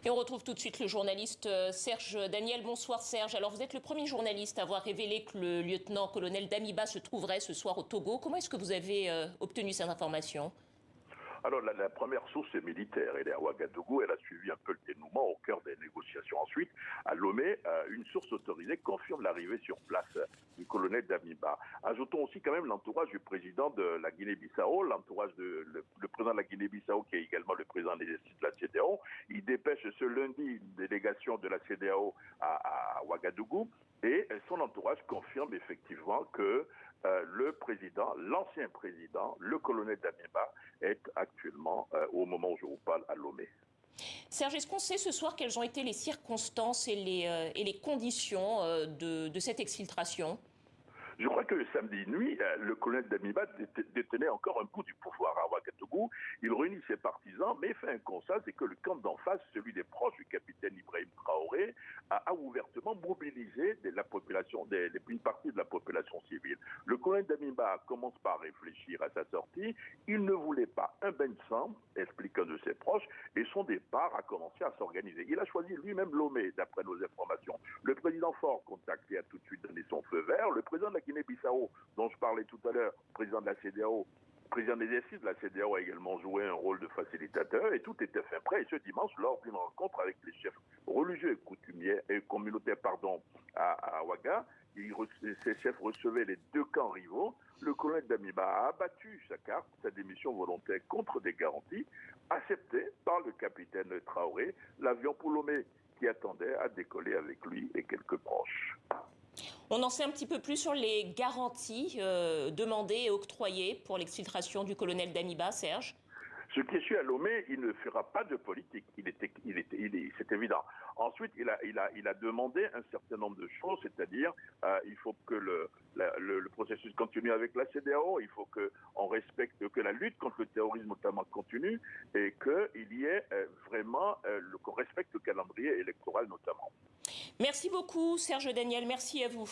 Et on retrouve tout de suite le journaliste Serge Daniel. Bonsoir Serge. Alors vous êtes le premier journaliste à avoir révélé que le lieutenant-colonel Damiba se trouverait ce soir au Togo. Comment est-ce que vous avez obtenu cette information? Alors, la première source est militaire. Elle est à Ouagadougou. Elle a suivi un peu le dénouement au cœur des négociations. Ensuite, à Lomé, une source autorisée confirme l'arrivée sur place du colonel Damiba. Ajoutons aussi quand même l'entourage du président de la Guinée-Bissau, le président de la Guinée-Bissau qui est également le président des exercices de la CEDEAO. Il dépêche ce lundi une délégation de la CEDEAO à Ouagadougou. Et son entourage confirme effectivement que le président, l'ancien président, le colonel Damiba, est actuellement, au moment où je vous parle, à Lomé. Serge, est-ce qu'on sait ce soir quelles ont été les circonstances et les conditions de cette exfiltration? Je crois que samedi nuit, le colonel Damiba détenait encore un bout du pouvoir à Ouagadougou. Il réunit ses partisans, mais fait un constat, c'est que le camp d'en face, celui des proches du capitaine Ibrahim Traoré, a ouvertement mobilisé la population, une partie de la population civile. Le colonel Damiba commence par réfléchir à sa sortie. Il ne voulait pas un bain de sang, explique un de ses proches, et son départ a commencé à s'organiser. Il a choisi lui-même Lomé, d'après nos informations. Le président Faure, contacté, a tout de suite donné son feu vert. Le président de la Guinée-Bissau, dont je parlais tout à l'heure, président de la CEDEAO, président des exercices de la CEDEAO, a également joué un rôle de facilitateur et tout était fait prêt. Et ce dimanche, lors d'une rencontre avec les chefs religieux et coutumiers et communautaires à Ouaga, ces chefs recevaient les deux camps rivaux. Le colonel Damiba a abattu sa carte, sa démission volontaire contre des garanties, acceptée par le capitaine Traoré. L'avion pour Lomé qui attendait a décollé avec lui et quelques proches. On en sait un petit peu plus sur les garanties demandées et octroyées pour l'exfiltration du colonel Damiba, Serge? Ce qui est sûr à Lomé, il ne fera pas de politique. C'est évident. Ensuite, il a demandé un certain nombre de choses, c'est-à-dire il faut que le processus continue avec la CEDEAO, il faut qu'on respecte, que la lutte contre le terrorisme notamment continue et qu'il y ait vraiment, qu'on respecte le calendrier électoral notamment. Merci beaucoup Serge Daniel, merci à vous.